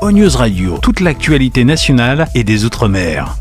ONews Radio, toute l'actualité nationale et des Outre-mer.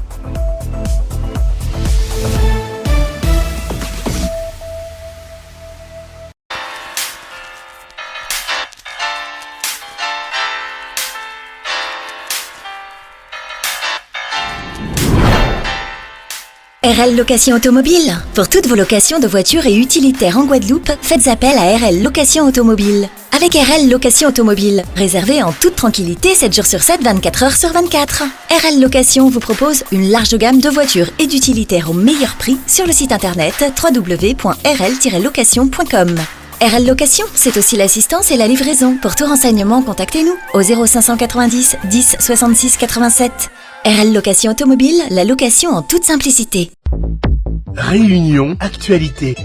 RL Location Automobile. Pour toutes vos locations de voitures et utilitaires en Guadeloupe, faites appel à RL Location Automobile. Avec RL Location Automobile, réservez en toute tranquillité 7 jours sur 7, 24 heures sur 24. RL Location vous propose une large gamme de voitures et d'utilitaires au meilleur prix sur le site internet www.rl-location.com. RL Location, c'est aussi l'assistance et la livraison. Pour tout renseignement, contactez-nous au 0590 10 66 87. RL Location Automobile, la location en toute simplicité. Réunion Actualité.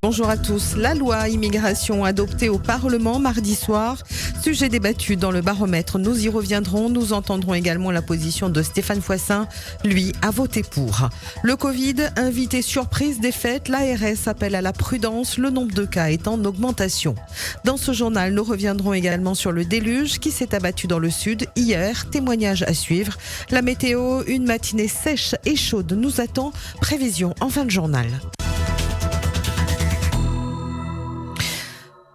Bonjour à tous. La loi immigration adoptée au Parlement mardi soir, sujet débattu dans le baromètre. Nous y reviendrons. Nous entendrons également la position de Stéphane Foissin. Lui a voté pour. Le Covid, invité surprise des fêtes. L'ARS appelle à la prudence. Le nombre de cas est en augmentation. Dans ce journal, nous reviendrons également sur le déluge qui s'est abattu dans le sud hier. Témoignage à suivre. La météo, une matinée sèche et chaude nous attend. Prévision en fin de journal.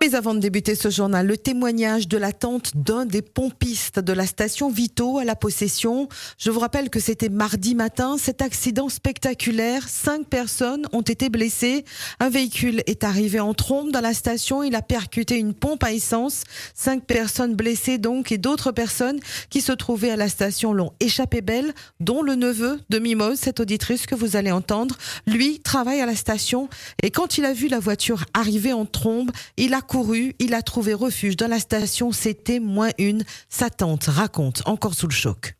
Mais avant de débuter ce journal, le témoignage de l'attente d'un des pompistes de la station Vito à la Possession. Je vous rappelle que c'était mardi matin. Cet accident spectaculaire, 5 personnes ont été blessées. Un véhicule est arrivé en trombe dans la station. Il a percuté une pompe à essence. 5 personnes blessées donc et d'autres personnes qui se trouvaient à la station l'ont échappé belle, dont le neveu de Mimose, cette auditrice que vous allez entendre. Lui travaille à la station et quand il a vu la voiture arriver en trombe, il a couru, il a trouvé refuge dans la station, c'était -1. Sa tante raconte, encore sous le choc.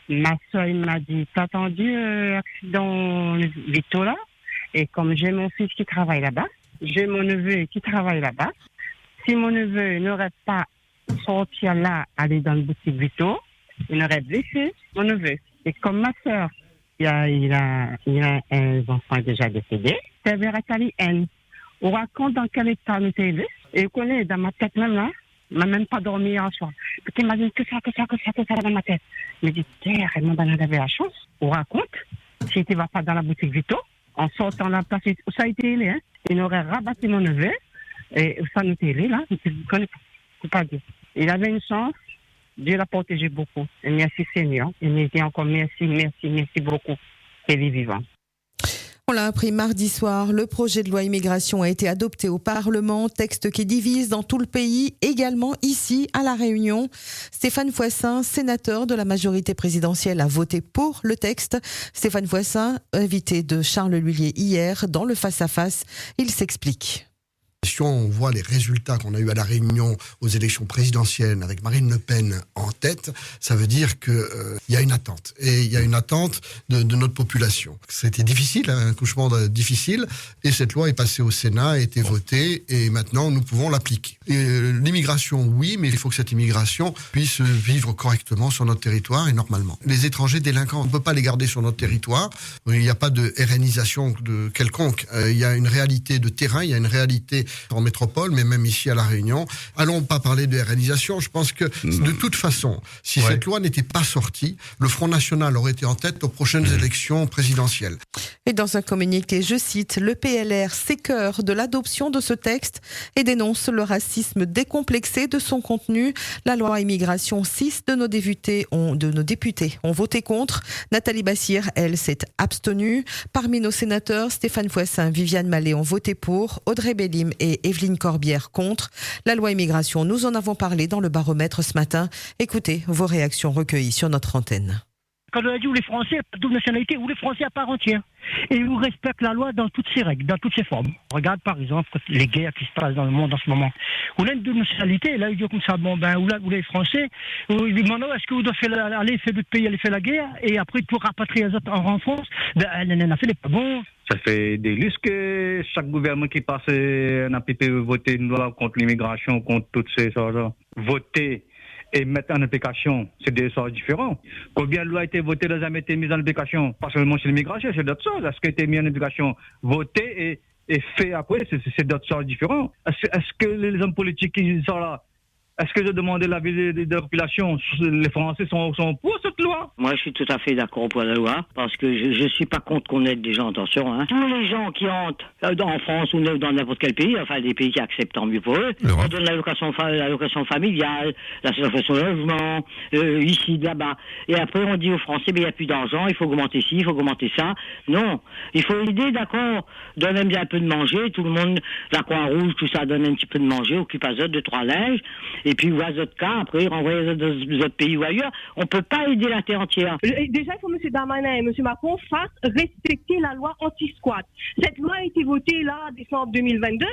Ma soeur m'a dit, t'as entendu accident Vito là? Et comme j'ai mon fils qui travaille là-bas, j'ai mon neveu qui travaille là-bas, si mon neveu n'aurait pas sorti là, aller dans le boutique Vito, il aurait blessé mon neveu. Et comme ma soeur, il a un enfant déjà décédé, c'est vers N. On raconte dans quel état nous t'es élevé. Et vous connaissez, dans ma tête même là, je n'ai même pas dormi hier soir. Je t'imagine que ça dans ma tête. Je me dis, terre, elle m'a avait la chance. On raconte, si tu ne vas pas dans la boutique Vito, en sortant là, parce que ça a été ailé, hein. Il aurait rabattu mon neveu, et ça nous était ailé là, je ne connais pas. Je ne peux pas dire. Il avait une chance, Dieu l'a protégé beaucoup. Et merci Seigneur. Et me dit encore merci beaucoup. Et les vivants. On l'a appris mardi soir, le projet de loi immigration a été adopté au Parlement, texte qui divise dans tout le pays, également ici à La Réunion. Stéphane Foissin, sénateur de la majorité présidentielle, a voté pour le texte. Stéphane Foissin, invité de Charles Lhuillier hier dans le face-à-face, il s'explique. On voit les résultats qu'on a eu à La Réunion aux élections présidentielles avec Marine Le Pen en tête, ça veut dire qu'il y a une attente. Et il y a une attente de notre population. C'était difficile, un accouchement difficile, et cette loi est passée au Sénat, a été votée, et maintenant nous pouvons l'appliquer. L'immigration, oui, mais il faut que cette immigration puisse vivre correctement sur notre territoire et normalement. Les étrangers délinquants, on ne peut pas les garder sur notre territoire. Il n'y a pas de RNisation de quelconque. Il y a une réalité de terrain, il y a une réalité en métropole, mais même ici à La Réunion. Allons pas parler de RNisation. Je pense que de toute façon, si cette loi n'était pas sortie, le Front National aurait été en tête aux prochaines élections présidentielles. Et dans un communiqué, je cite, le PLR s'écœure de l'adoption de ce texte et dénonce le racisme décomplexé de son contenu. La loi immigration, 6 de nos députés ont voté contre. Nathalie Bassire, elle, s'est abstenue. Parmi nos sénateurs, Stéphane Foissin, Viviane Mallet ont voté pour, Audrey Bellim et Evelyne Corbière contre. La loi immigration, nous en avons parlé dans le baromètre ce matin. Écoutez vos réactions recueillies sur notre antenne. Quand on a dit ou les Français, pas de double nationalité, ou les Français à part entière. Et ils respectent la loi dans toutes ses règles, dans toutes ses formes. Regarde par exemple les guerres qui se passent dans le monde en ce moment. On a une double nationalité, là ils disent comme ça, bon ben, ou les Français, ils demandent est-ce que vous devez aller faire votre pays, aller faire la guerre, et après pour rapatrier les autres en France, ben, c'est pas bon. Ça fait des lustres que chaque gouvernement qui passe n'a pu voter une loi contre l'immigration, contre toutes ces choses-là. Voter et mettre en application, c'est des choses différentes. Combien de lois a été votées, n'a jamais été mises en application? Pas seulement sur l'immigration, c'est d'autres choses. Est-ce qu'elle a été mise en application, votée et fait après, c'est d'autres choses différentes. Est-ce que les hommes politiques qui sont là, Est-ce que j'ai demandé l'avis de la population? Les Français sont pour cette loi? Moi, je suis tout à fait d'accord pour la loi, parce que je ne suis pas contre qu'on aide des gens, attention. Hein. Tous les gens qui entrent en France ou dans n'importe quel pays, enfin des pays qui acceptent, tant mieux pour eux, on donne l'allocation familiale, l'allocation logement, ici, là-bas. Et après, on dit aux Français, il n'y a plus d'argent, il faut augmenter ci, il faut augmenter ça. Non, il faut aider, d'accord, donne même bien un peu de manger, tout le monde, la Croix-Rouge, tout ça, donne un petit peu de manger, occupe à eux 2-3 linges. Et puis, ou à d'autres cas, après, renvoyer les autres pays ou ailleurs. On ne peut pas aider la terre entière. Déjà, il faut que M. Darmanin et M. Macron fassent respecter la loi anti-squat. Cette loi a été votée, là, en décembre 2022.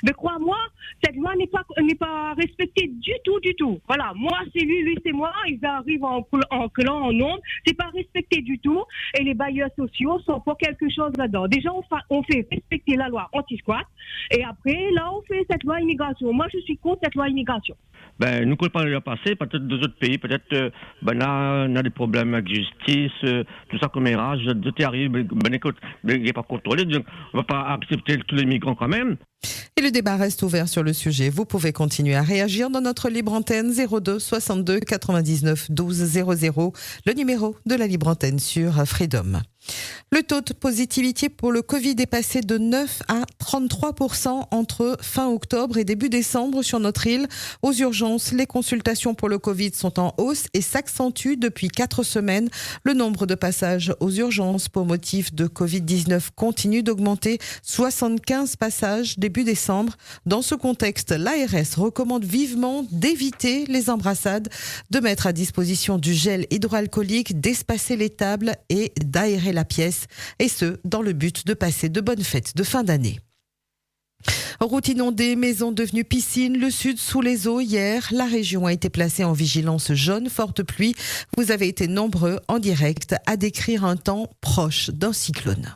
Mais crois-moi, cette loi n'est pas respectée du tout. Voilà, moi, c'est lui, c'est moi. Ils arrivent en clan, en nombre. C'est pas respecté du tout. Et les bailleurs sociaux sont pour quelque chose là-dedans. Déjà, on fait respecter la loi anti-squat. Et après, là, on fait cette loi immigration. Moi, je suis contre cette loi immigration. Ben, nous ne pouvons pas le passer, peut-être deux autres pays, peut-être, là, on a des problèmes avec justice, tout ça comme érage, tout arrive, écoute, il n'est pas contrôlé, donc on ne va pas accepter tous les migrants quand même. Et le débat reste ouvert sur le sujet. Vous pouvez continuer à réagir dans notre libre antenne 02 62 99 12 00, le numéro de la libre antenne sur Freedom. Le taux de positivité pour le Covid est passé de 9 à 33% entre fin octobre et début décembre sur notre île. Aux urgences, les consultations pour le Covid sont en hausse et s'accentuent depuis 4 semaines. Le nombre de passages aux urgences pour motif de Covid-19 continue d'augmenter. 75 passages début décembre. Dans ce contexte, l'ARS recommande vivement d'éviter les embrassades, de mettre à disposition du gel hydroalcoolique, d'espacer les tables et d'aérer la pièce, et ce, dans le but de passer de bonnes fêtes de fin d'année. Routes inondées, maisons devenues piscines, le sud sous les eaux hier. La région a été placée en vigilance jaune, forte pluie. Vous avez été nombreux en direct à décrire un temps proche d'un cyclone.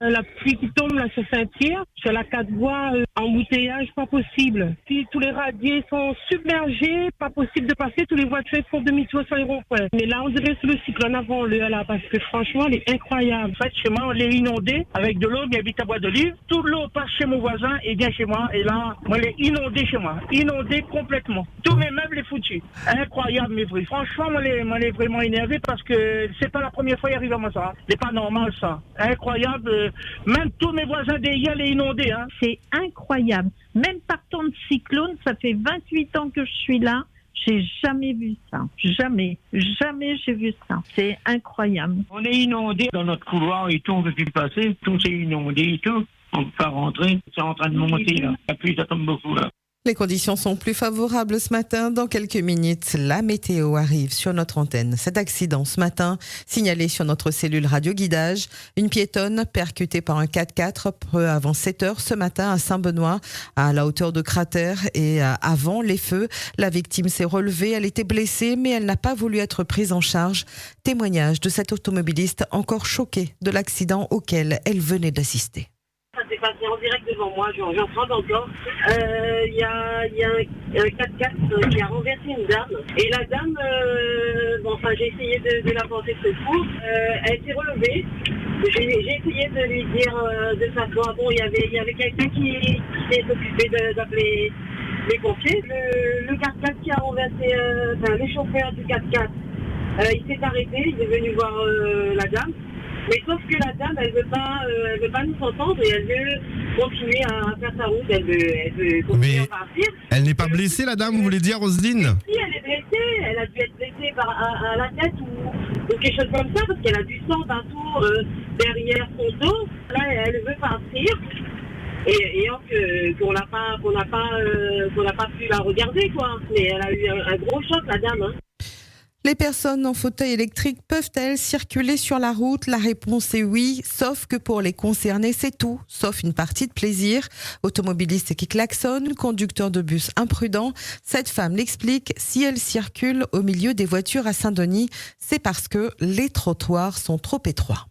La pluie qui tombe là sur Saint-Cyr, sur la 4 voies, embouteillage, pas possible. Puis tous les radiers sont submergés, pas possible de passer, tous les voitures font demi-tour sur les ronds-points. Mais là, on dirait sur le cyclone avant le là, parce que franchement, elle est incroyable. En fait, chez moi, on est inondé avec de l'eau, il habite à Bois d'Olive. Toute l'eau passe chez mon voisin et vient chez moi. Et là, on est inondé chez moi. Inondé complètement. Tous mes meubles sont foutus. Incroyable, mes vrais. Franchement, on est vraiment énervé parce que c'est pas la première fois qu'il arrive à moi ça. C'est pas normal ça. Incroyable. Même tous mes voisins d'hier les inondés. Hein. C'est incroyable. Même partant de cyclone, ça fait 28 ans que je suis là. J'ai jamais vu ça. Jamais j'ai vu ça. C'est incroyable. On est inondé dans notre couloir et tout, on ne peut plus passer. Tout s'est inondé et tout. On ne peut pas rentrer. C'est en train de monter là. La pluie, ça tombe beaucoup là. Les conditions sont plus favorables ce matin. Dans quelques minutes, la météo arrive sur notre antenne. Cet accident ce matin, signalé sur notre cellule radio guidage. Une piétonne percutée par un 4x4 peu avant 7 heures ce matin à Saint-Benoît, à la hauteur de Cratère et avant les feux. La victime s'est relevée, elle était blessée, mais elle n'a pas voulu être prise en charge. Témoignage de cette automobiliste encore choquée de l'accident auquel elle venait d'assister. Ça s'est passé en direct devant moi, j'en prends encore. Il y a un 4x4 qui a renversé une dame. Et la dame, j'ai essayé de la porter de secours. Elle s'est relevée. J'ai essayé de lui dire de s'asseoir. Bon, il y avait quelqu'un qui s'est occupé d'appeler les pompiers. Le 4x4 qui a renversé, le chauffeur du 4x4, il s'est arrêté, il est venu voir la dame. Mais sauf que la dame, elle veut pas nous entendre et elle veut continuer à faire sa route, elle veut continuer à partir. Elle n'est pas blessée, la dame, vous voulez dire, Roselyne? Si, elle est blessée, elle a dû être blessée à la tête ou quelque chose comme ça, parce qu'elle a du sang d'un tour derrière son dos. Là, elle veut partir. Et qu'on n'a pas pu la regarder, quoi. Mais elle a eu un gros choc, la dame, hein. Les personnes en fauteuil électrique peuvent-elles circuler sur la route? La réponse est oui, sauf que pour les concernés, c'est tout, sauf une partie de plaisir. Automobiliste qui klaxonne, conducteur de bus imprudent. Cette femme l'explique, si elle circule au milieu des voitures à Saint-Denis, c'est parce que les trottoirs sont trop étroits.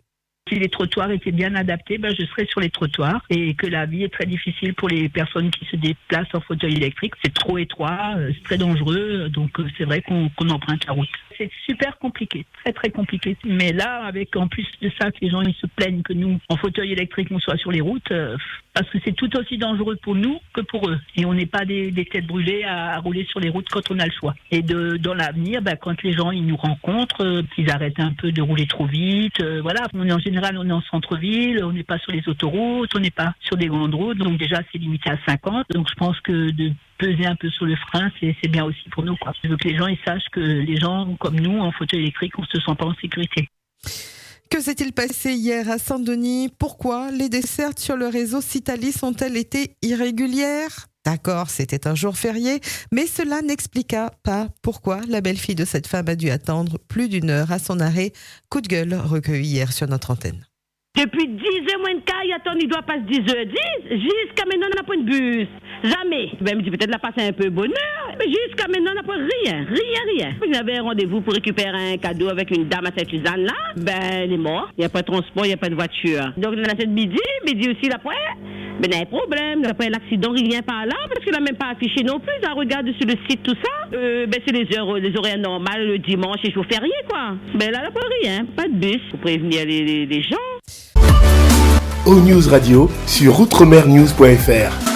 Si les trottoirs étaient bien adaptés, je serais sur les trottoirs et que la vie est très difficile pour les personnes qui se déplacent en fauteuil électrique. C'est trop étroit, c'est très dangereux, donc c'est vrai qu'on emprunte la route. c'est super compliqué, très très compliqué. Mais là, avec en plus de ça, que les gens ils se plaignent que nous, en fauteuil électrique, on soit sur les routes, parce que c'est tout aussi dangereux pour nous que pour eux. Et on n'est pas des têtes brûlées à rouler sur les routes quand on a le choix. Et dans l'avenir, quand les gens ils nous rencontrent, qu'ils arrêtent un peu de rouler trop vite. Voilà, en général, on est en centre-ville, on n'est pas sur les autoroutes, on n'est pas sur des grandes routes, donc déjà c'est limité à 50. Donc je pense que de peser un peu sur le frein, c'est bien aussi pour nous, quoi. Je veux que les gens ils sachent que les gens comme nous, en fauteuil électrique, on se sent pas en sécurité. Que s'est-il passé hier à Saint-Denis? Pourquoi les dessertes sur le réseau Citalis ont-elles été irrégulières? D'accord, c'était un jour férié, mais cela n'expliqua pas pourquoi la belle-fille de cette femme a dû attendre plus d'1 heure à son arrêt. Coup de gueule recueilli hier sur notre antenne. Depuis 10h moins de quart, il doit passer 10h10. Jusqu'à maintenant, on n'a pas de bus. Jamais. Ben, me dit peut-être la passer un peu bonheur. Mais jusqu'à maintenant, on n'a pas rien. J'avais un rendez-vous pour récupérer un cadeau avec une dame à Sainte-Suzanne là. Ben, elle est morte. Il n'y a pas de transport, il n'y a pas de voiture. Donc, on a cette midi aussi l'après. Ben, il y a un problème. Après l'accident, rien par là. Parce qu'il n'a même pas affiché non plus. On regarde sur le site tout ça. C'est les horaires normales, le dimanche et jour férié, quoi. Ben, là, il n'y a pas rien. Pas de bus pour prévenir les gens. O-News Radio sur outremernews.fr.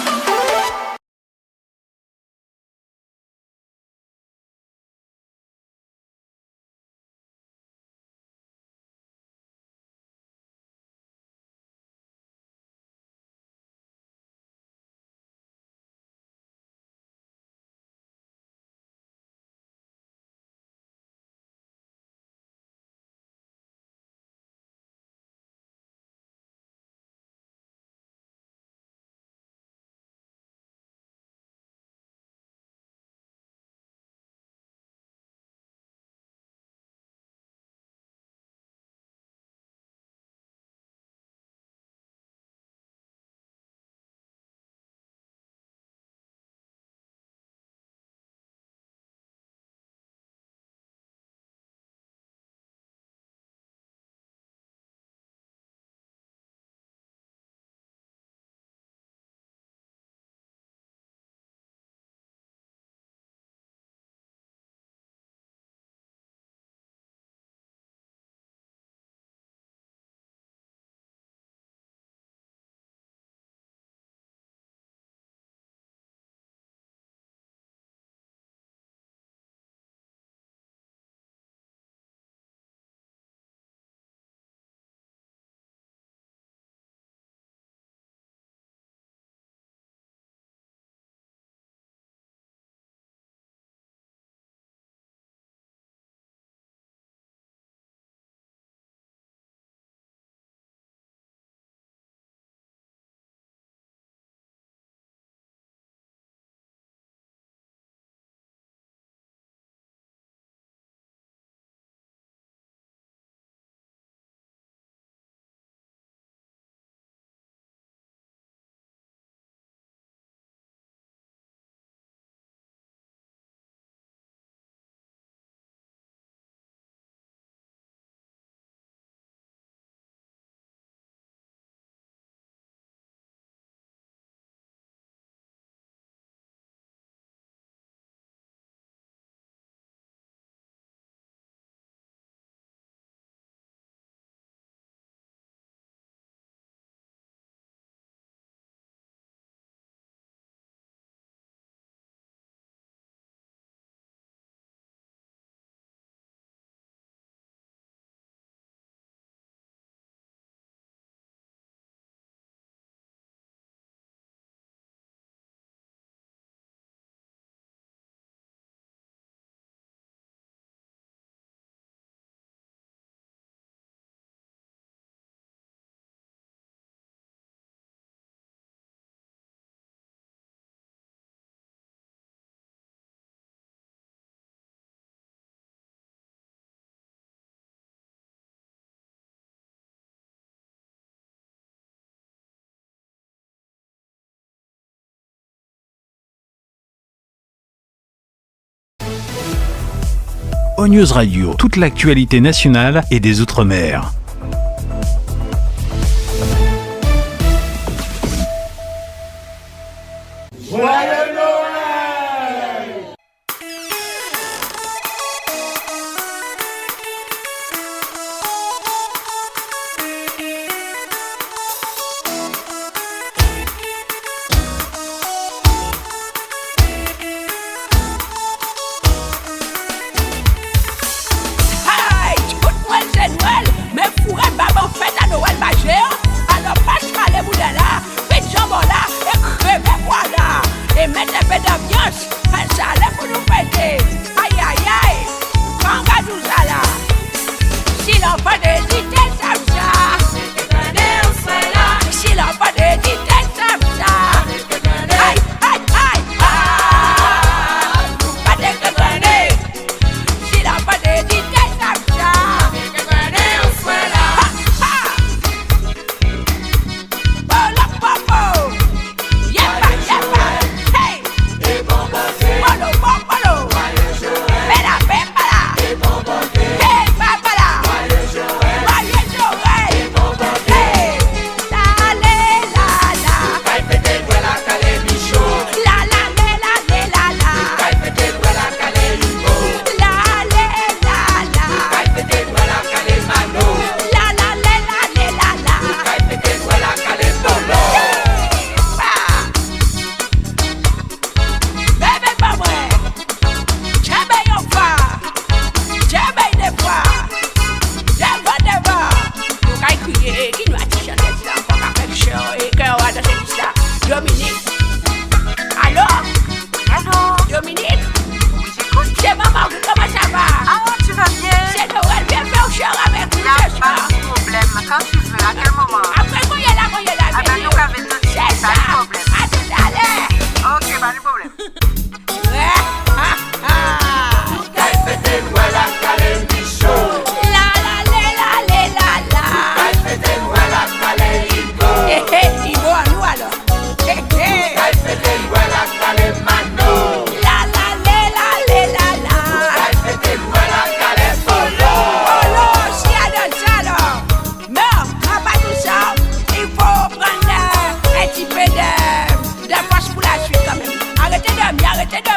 O-News Radio, toute l'actualité nationale et des Outre-mer. Joyeux Noël! pour la suite quand même. Arrêtez d'homme.